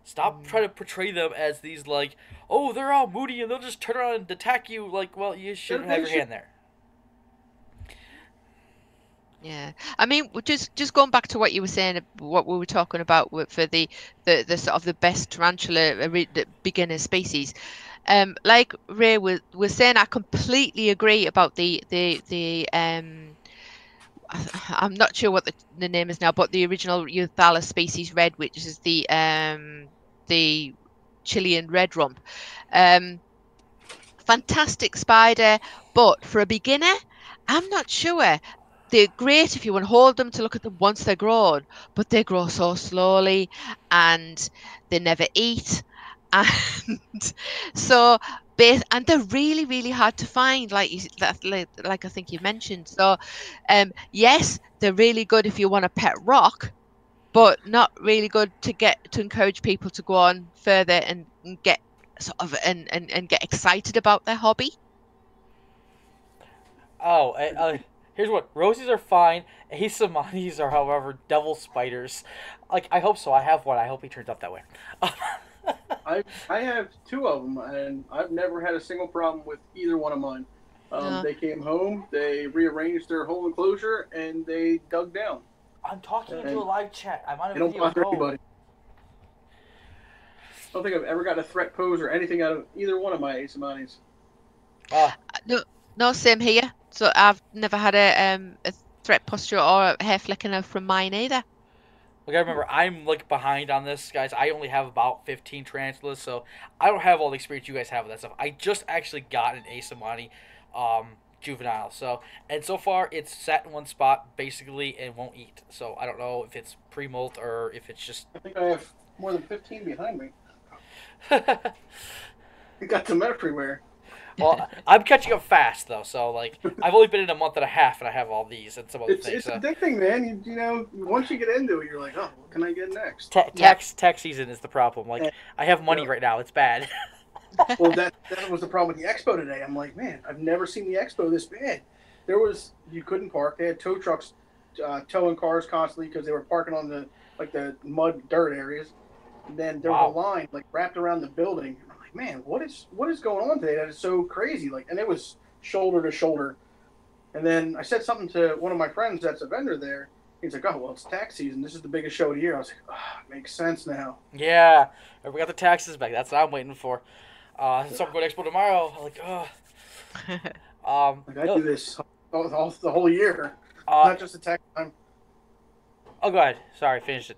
Stop trying to portray them as these, like, oh, they're all moody and they'll just turn around and attack you. Like, well, you shouldn't have your hand there. Yeah, I mean, just going back to what you were saying, what we were talking about for the sort of the best tarantula beginner species. Like Ray was saying, I completely agree about the I'm not sure what the name is now, but the original Euthala species red, which is the Chilean red rump. Fantastic spider, but for a beginner, I'm not sure. They're great if you want to hold them to look at them once they're grown, but they grow so slowly and they never eat. And so, and they're really, really hard to find, like I think you mentioned. So, yes, they're really good if you want a pet rock, but not really good to encourage people to go on further and get sort of and get excited about their hobby. Oh, here's what. Rosies are fine. Asamanis are, however, devil spiders. Like, I hope so. I have one. I hope he turns out that way. I have 2 of them, and I've never had a single problem with either one of mine. They came home, they rearranged their whole enclosure, and they dug down. I'm talking into a live chat. I'm on a they video. Don't bother anybody. I don't think I've ever gotten a threat pose or anything out of either one of my Asamanis. No, same here. So I've never had a threat posture or a hair flicking from mine either. Like, I remember, I'm like behind on this, guys. I only have about 15 tarantulas, so I don't have all the experience you guys have with that stuff. I just actually got an Asamani juvenile. So, and so far it's sat in one spot basically and won't eat. So I don't know if it's pre-molt or if it's just. I think I have more than 15 behind me. You got them everywhere. Well, I'm catching up fast though. So like I've only been in a month and a half and I have all these and some other things. It's addicting, man. You know, once you get into it, you're like, oh, what can I get next? Tax season is the problem. Like I have money right now. It's bad. Well, that was the problem with the expo today. I'm like, man, I've never seen the expo this bad. You couldn't park. They had tow trucks towing cars constantly because they were parking on the mud dirt areas. And then there was a line like wrapped around the building. I'm like, man, what is going on today? That is so crazy. Like, and it was shoulder to shoulder. And then I said something to one of my friends that's a vendor there. He's like, oh, well, it's tax season. This is the biggest show of the year. I was like, oh, it makes sense now. Yeah, we got the taxes back. That's what I'm waiting for. So I'm going to Expo tomorrow. I'm like, oh. Like I do this the whole year, not just the tax time. Oh, go ahead. Sorry, finish it.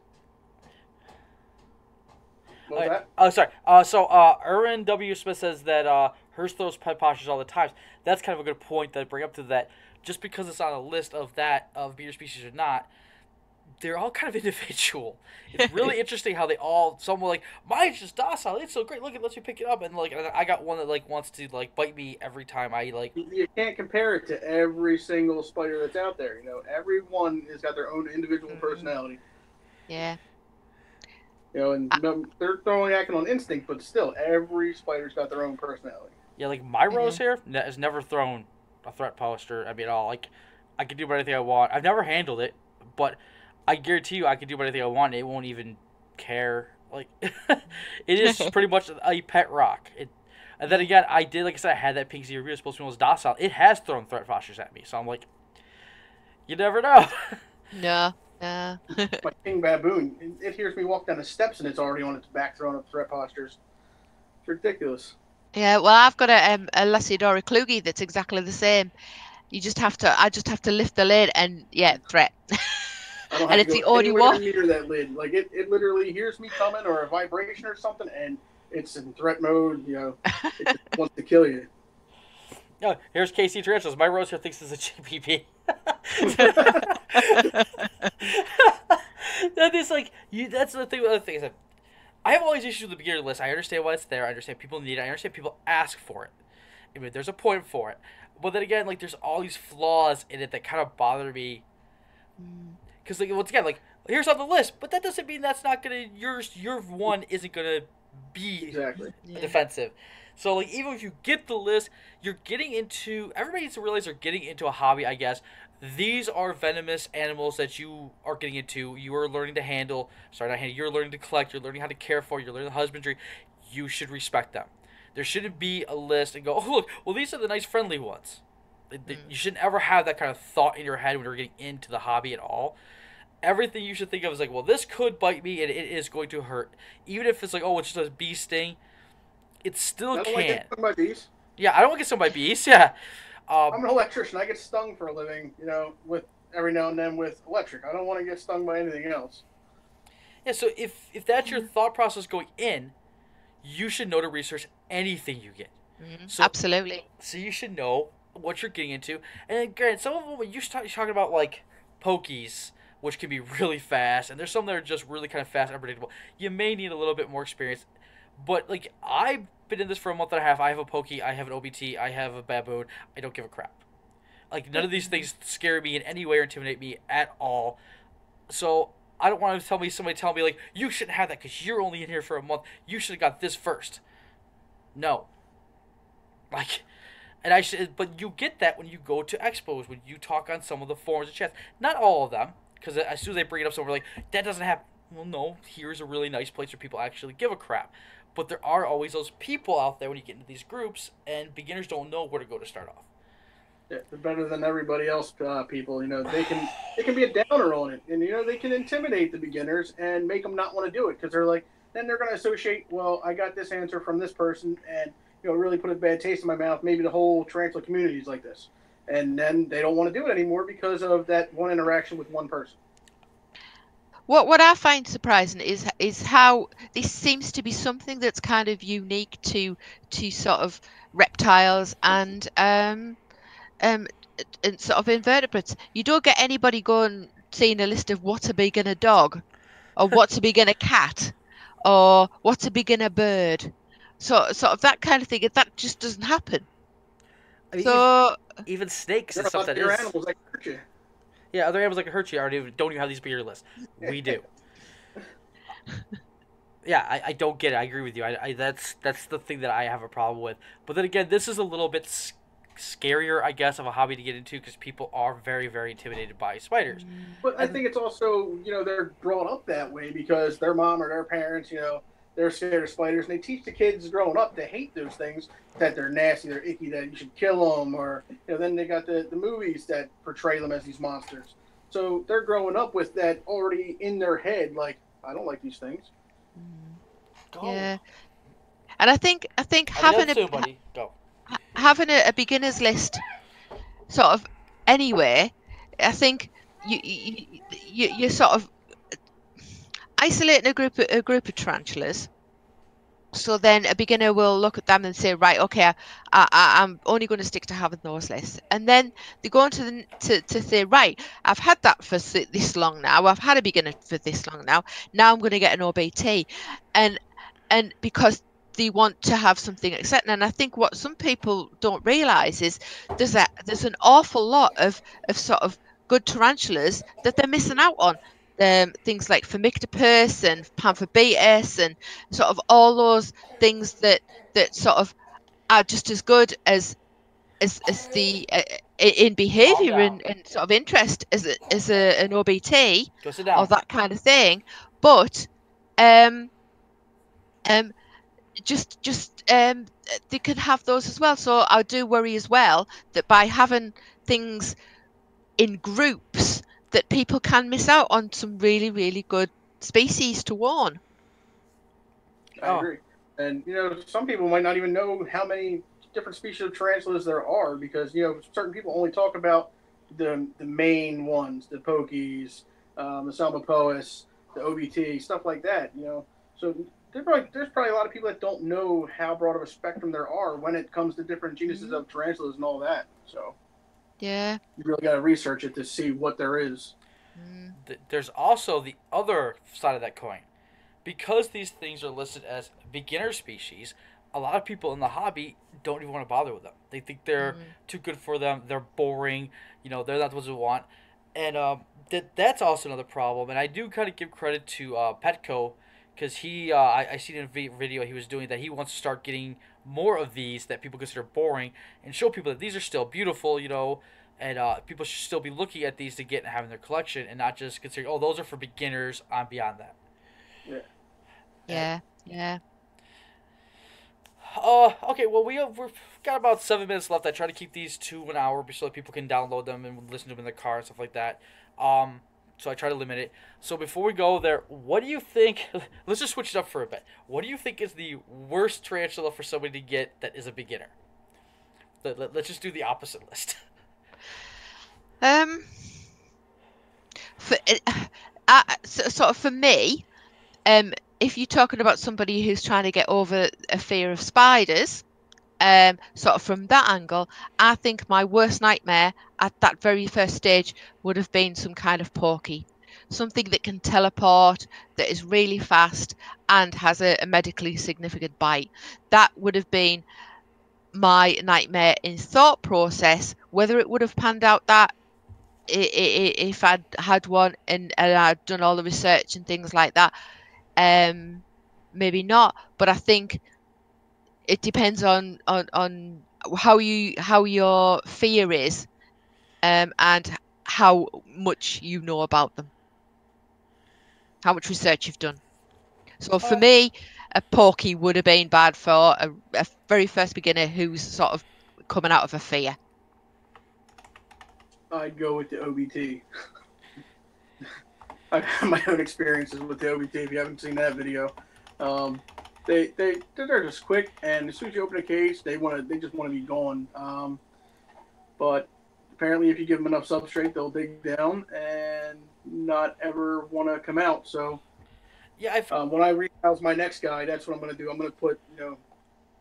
What was that? Oh, sorry. So Erwin W. Smith says that Hearst throws pet postures all the time. That's kind of a good point to bring up to that. Just because it's on a list of beater species or not, they're all kind of individual. It's really interesting how some were like, mine's just docile. It's so great. Look, it lets me pick it up. And like, I got one that like wants to like bite me every time I like. You can't compare it to every single spider that's out there. You know, everyone has got their own individual personality. Yeah. You know, and they're only acting on instinct, but still, every spider's got their own personality. Yeah, like my rose here has never thrown a threat poster at me at all. Like, I can do anything I want. I've never handled it, but I guarantee you I can do anything I want and it won't even care. Like, it is pretty much a pet rock. And then again, like I said, I had that pink zebra supposed to be most docile. It has thrown threat postures at me, so I'm like, you never know. No. My king baboon, it hears me walk down the steps and it's already on its back throwing up threat postures. It's ridiculous. Yeah, well, I've got a Lacidora Kluge that's exactly the same. I just have to lift the lid and threat. And it's the only one near that lid. Like it literally hears me coming or a vibration or something, and it's in threat mode. You know, it just wants to kill you. Oh, here's KC Tarantulas. My rose here thinks it's a JPP. That's the thing. The other thing is that I have all these issues with the beginner list. I understand why it's there. I understand people need it. I understand people ask for it. I mean, there's a point for it. But then again, like, there's all these flaws in it that kind of bother me. Because, like, once again, like, here's on the list, but that doesn't mean that's not gonna your one isn't gonna be defensive. So, like, even if you get the list, you're getting into everybody needs to realize they're getting into a hobby. I guess these are venomous animals that you are getting into. You are learning to handle. Sorry, not handle. You're learning to collect. You're learning how to care for. You're learning husbandry. You should respect them. There shouldn't be a list and go, oh, look, well, these are the nice, friendly ones. You shouldn't ever have that kind of thought in your head when you're getting into the hobby at all. Everything you should think of is like, well, this could bite me and it is going to hurt. Even if it's like, oh, it's just a bee sting, it still can. I get stung by bees. Yeah, I don't want to get stung by bees, yeah. I'm an electrician. I get stung for a living, you know, with every now and then with electric. I don't want to get stung by anything else. Yeah, so if that's your thought process going in, you should know to research anything you get. So, absolutely. So you should know what you're getting into. And then, granted, some of them, when you're talking about, like, pokies, which can be really fast, and there's some that are just really kind of fast and unpredictable, you may need a little bit more experience. But, like, I've been in this for a month and a half. I have a pokey, I have an OBT, I have a baboon. I don't give a crap. Like, none of these things scare me in any way or intimidate me at all. So I don't want to somebody tell me, like, you shouldn't have that because you're only in here for a month. You should have got this first. No. Like, but you get that when you go to expos, when you talk on some of the forums and chats. Not all of them, because as soon as they bring it up, someone like, that doesn't happen. Well, no, here's a really nice place where people actually give a crap. But there are always those people out there when you get into these groups, and beginners don't know where to go to start off. Yeah, they're better than everybody else. People, you know, they can be a downer on it, and you know they can intimidate the beginners and make them not want to do it because they're like, then they're going to associate. Well, I got this answer from this person, and you know, really put a bad taste in my mouth. Maybe the whole tarantula community is like this, and then they don't want to do it anymore because of that one interaction with one person. What I find surprising is how this seems to be something that's kind of unique to sort of reptiles and um and sort of invertebrates, you don't get anybody going seeing a list of what's a beginner dog or what's a beginner cat or what's a beginner bird. So sort of that kind of thing. That just doesn't happen. I mean, So even snakes There and are a stuff lot of that bigger is. animals that can hurt you. Yeah, other animals like hurt you already don't even have these bigger lists. We do. Yeah, I don't get it. I agree with you. That's the thing that I have a problem with. But then again, this is a little bit scarier, I guess, of a hobby to get into because people are very, very intimidated by spiders. But I And think it's also, they're brought up that way because their mom or their parents, they're scared of spiders, and they teach the kids growing up to hate those things, that they're nasty, they're icky, that you should kill them, or then they got the movies that portray them as these monsters. So they're growing up with that already in their head, like I don't like these things. go. yeah, and I think I mean, soon, buddy. Go. having a beginners list sort of anyway, I think you're sort of isolating a group of tarantulas. So then a beginner will look at them and say, right, okay, I'm only going to stick to having those lists. And then they go on to say, right, I've had that for this long now. I've had a beginner for this long now. Now I'm going to get an OBT, and because they want to have something exciting. And I think what some people don't realise is there's an awful lot of sort of good tarantulas that they're missing out on. Things like Phomictopus and Pamphobetus and sort of all those things that sort of are just as good as the in Calm behaviour down. and sort of interest an OBT Go sit or down. that kind of thing. But um um just they can have those as well. So I do worry as well that by having things in groups that people can miss out on some really, really good species to warn. I Oh, agree. And some people might not even know how many different species of tarantulas there are because certain people only talk about the main ones, the pokies, the salmopoeus, the OBT, stuff like that. So there's probably a lot of people that don't know how broad of a spectrum there are when it comes to different genuses Mm, of tarantulas and all that. So yeah. you really got to research it to see what there is. Mm, there's also the other side of that coin. Because these things are listed as beginner species, a lot of people in the hobby don't even want to bother with them. They think they're mm, too good for them. They're boring. They're not the ones we want. And that's also another problem. And I do kind of give credit to Petco because I seen in a video he was doing that he wants to start getting more of these that people consider boring and show people that these are still beautiful, and people should still be looking at these to get and have in their collection and not just considering, oh, those are for beginners. I'm beyond that. Yeah. And yeah. Yeah. okay. Well, we've got about 7 minutes left. I try to keep these to an hour so that people can download them and listen to them in their car and stuff like that. So I try to limit it. So before we go there, what do you think? Let's just switch it up for a bit. What do you think is the worst tarantula for somebody to get that is a beginner? Let's just do the opposite list. Um, for sort of for me, if you're talking about somebody who's trying to get over a fear of spiders, sort of from that angle, I think my worst nightmare at that very first stage would have been some kind of porky, something that can teleport, that is really fast, and has a medically significant bite. That would have been my nightmare in thought process. Whether it would have panned out that if I'd had one and I'd done all the research and things like that, um, maybe not. But I think it depends on how your fear is, and how much you know about them, how much research you've done. So for Uh, me, a porky would have been bad for a very first beginner who's sort of coming out of a fear. I'd go with the OBT. I've had my own experiences with the OBT. If you haven't seen that video, um, they're just quick, and as soon as you open a case, they just want to be gone. But apparently, if you give them enough substrate, they'll dig down and not ever want to come out. So yeah, I've when I rehouse my next guy, that's what I'm going to do. I'm going to put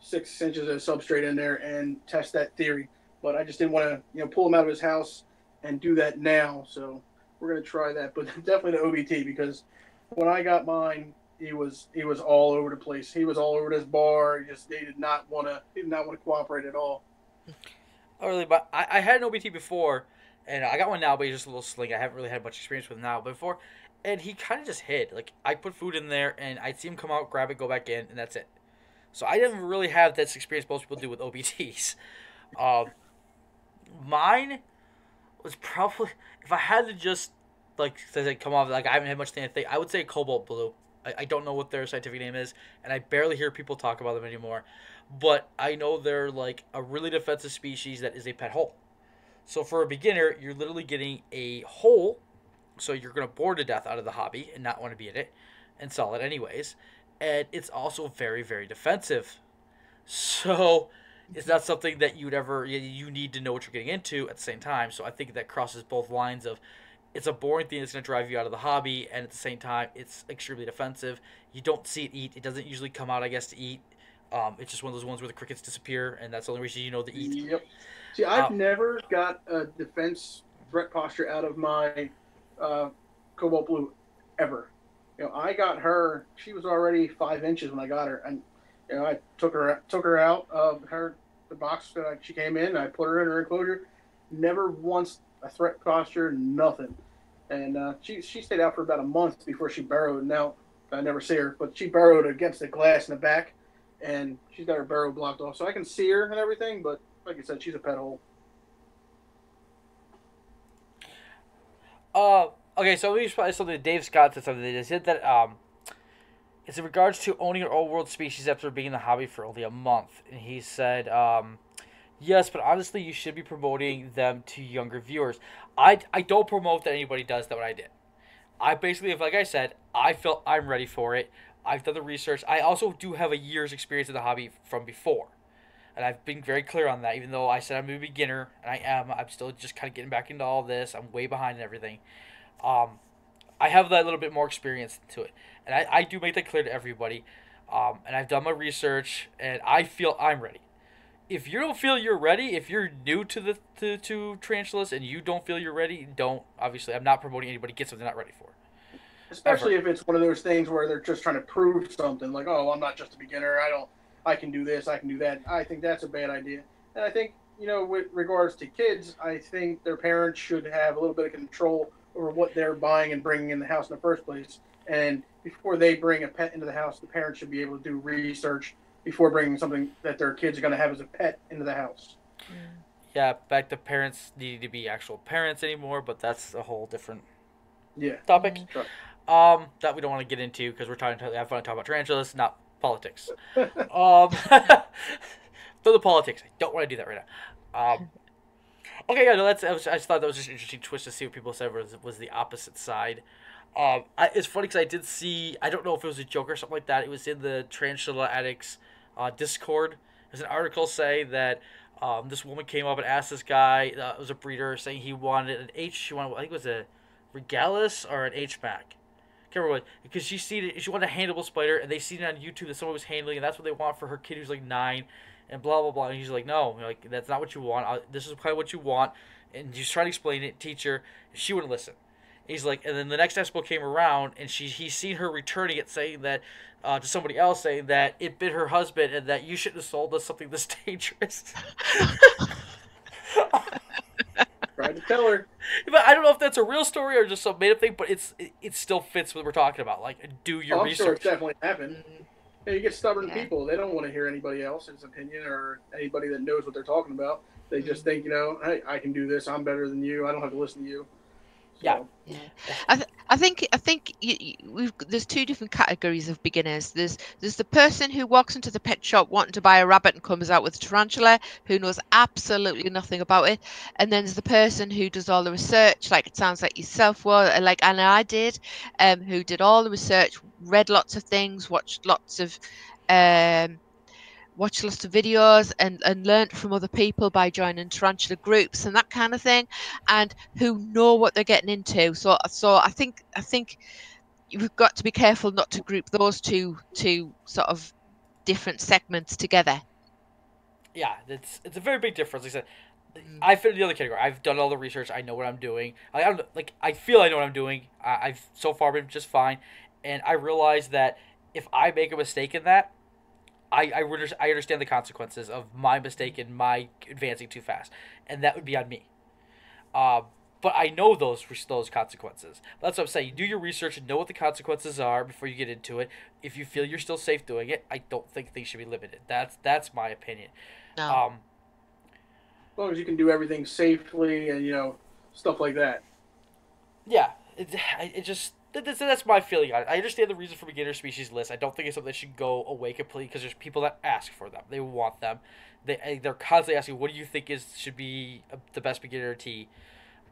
6 inches of substrate in there and test that theory. but I just didn't want to pull him out of his house and do that now. So we're gonna try that, but definitely the OBT, because when I got mine, he was all over the place. He was all over this bar. They did not want to cooperate at all. Oh, really, but I had an OBT before, and I got one now, but he's just a little sling. I haven't really had much experience with him now. But before, and he kind of just hid. Like, I put food in there, and I'd see him come out, grab it, go back in, and that's it. So I didn't really have that experience most people do with OBTs. Mine was probably, if I had to just, like, say, come off, like, I haven't had much to think, I would say cobalt blue. I don't know what their scientific name is, and I barely hear people talk about them anymore. But I know they're, like, a really defensive species that is a pet hole. So for a beginner, you're literally getting a hole, so you're going to bore to death out of the hobby and not want to be in it, and sell it anyways. And it's also very, very defensive. So it's not something that you need to know what you're getting into at the same time. So I think that crosses both lines of, it's a boring thing that's going to drive you out of the hobby, and at the same time, it's extremely defensive. You don't see it eat. It doesn't usually come out, I guess, to eat. It's just one of those ones where the crickets disappear, and that's the only reason you know to eat. Yep. See, I've never got a defense threat posture out of my cobalt blue ever. I got her. She was already 5 inches when I got her, and I took her out of the box that she came in. I put her in her enclosure. Never once a threat posture, nothing. And she stayed out for about a month before she burrowed. Now I never see her, but she burrowed against the glass in the back, and she's got her burrow blocked off, so I can see her and everything. But like I said, she's a pet hole. Okay, so let me respond to something that Dave Scott said. Something they said that it's in regards to owning an old world species after being in the hobby for only a month, and he said, yes, but honestly, you should be promoting them to younger viewers. I don't promote that anybody does that what I did. I basically, like I said, I felt I'm ready for it. I've done the research. I also do have a year's experience in the hobby from before. And I've been very clear on that, even though I said I'm a beginner, and I am. I'm still just kind of getting back into all this. I'm way behind and everything. I have that little bit more experience to it. And I do make that clear to everybody. And I've done my research, and I feel I'm ready. If you don't feel you're ready, if you're new to to tarantulas and you don't feel you're ready, don't. Obviously, I'm not promoting anybody get something they're not ready for. Especially if it's one of those things where they're just trying to prove something, like, oh, I'm not just a beginner. I can do this, I can do that. I think that's a bad idea. And I think, with regards to kids, I think their parents should have a little bit of control over what they're buying and bringing in the house in the first place. And before they bring a pet into the house, the parents should be able to do research before bringing something that their kids are going to have as a pet into the house. Yeah, back to parents needing to be actual parents anymore, but that's a whole different topic. Sure. That we don't want to get into because we're trying to have fun and talk about tarantulas, not politics. Throw the politics. I don't want to do that right now. Okay, yeah, no, I just thought that was just an interesting twist to see what people said was the opposite side. It's funny because I did see, I don't know if it was a joke or something like that. It was in the Tarantula Addicts Discord. There's an article saying that this woman came up and asked this guy, it was a breeder, saying he wanted an I think it was a Regalis or an H-back. Can't remember what, because she wanted a handleable spider, and they seen it on YouTube that someone was handling, and that's what they want for her kid who's like 9, and blah blah blah. And he's like, no, like that's not what you want. This is kind of what you want, and he's trying to explain it, teach her, and she wouldn't listen. He's like, and then the next expo came around, and he's seen her returning it, saying that to somebody else, saying that it bit her husband, and that you shouldn't have sold us something this dangerous. Tried to tell her. But I don't know if that's a real story or just some made up thing, but it still fits what we're talking about. Like, do your research. Sure it's definitely happened. You get stubborn people. They don't want to hear anybody else's opinion or anybody that knows what they're talking about. They just think, hey, I can do this. I'm better than you. I don't have to listen to you. So. Yeah. I think there's two different categories of beginners. There's the person who walks into the pet shop wanting to buy a rabbit and comes out with a tarantula, who knows absolutely nothing about it, and then there's the person who does all the research, like it sounds like yourself were, like Anna I did, who did all the research, read lots of things, watched lots of videos and learned from other people by joining tarantula groups and that kind of thing, and who know what they're getting into. So I think you've got to be careful not to group those two sort of different segments together. Yeah, it's a very big difference. Like I said, Mm. I fit in the other category. I've done all the research. I know what I'm doing. I don't like. I feel I know what I'm doing. I've so far been just fine, and I realize that if I make a mistake in that, I understand the consequences of my mistake and my advancing too fast, and that would be on me. Uh, but I know those consequences. That's what I'm saying. You do your research and know what the consequences are before you get into it. If you feel you're still safe doing it, I don't think things should be limited. That's my opinion. No. Um, As long as you can do everything safely and stuff like that. yeah, it just that's my feeling on it. I understand the reason for beginner species list. I don't think it's something that should go away completely because there's people that ask for them. They want them. They're constantly asking, "What do you think should be the best beginner tea?"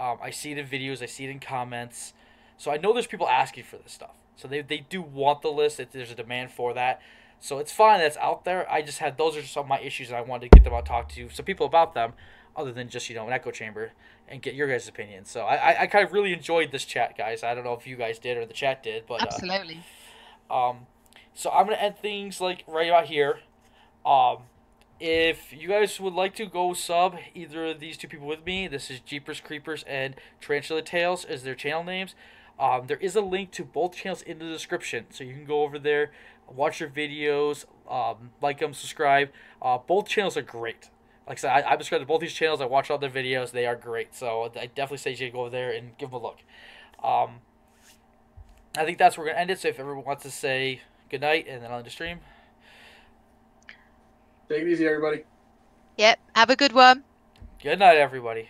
I see it in videos. I see it in comments. So I know there's people asking for this stuff. So they do want the list. There's a demand for that. So it's fine that's out there. I just had those are some of my issues, and I wanted to get them out, talk to some people about them, other than just an echo chamber, and get your guys' opinion. So I kind of really enjoyed this chat, guys. I don't know if you guys did or the chat did, but Absolutely. um, so I'm gonna end things like right about here. Um, if you guys would like to go sub either of these two people with me, this is Jeepers Creepers and Tarantula Tales as their channel names. There is a link to both channels in the description, so you can go over there, watch their videos, like them, subscribe. Both channels are great. Like I said, I subscribe to both these channels. I watch all their videos. They are great. So I definitely say you should go over there and give them a look. Um, I think that's where we're going to end it. So if everyone wants to say goodnight and then I'll end the stream. Take it easy, everybody. Yep. Have a good one. Good night, everybody.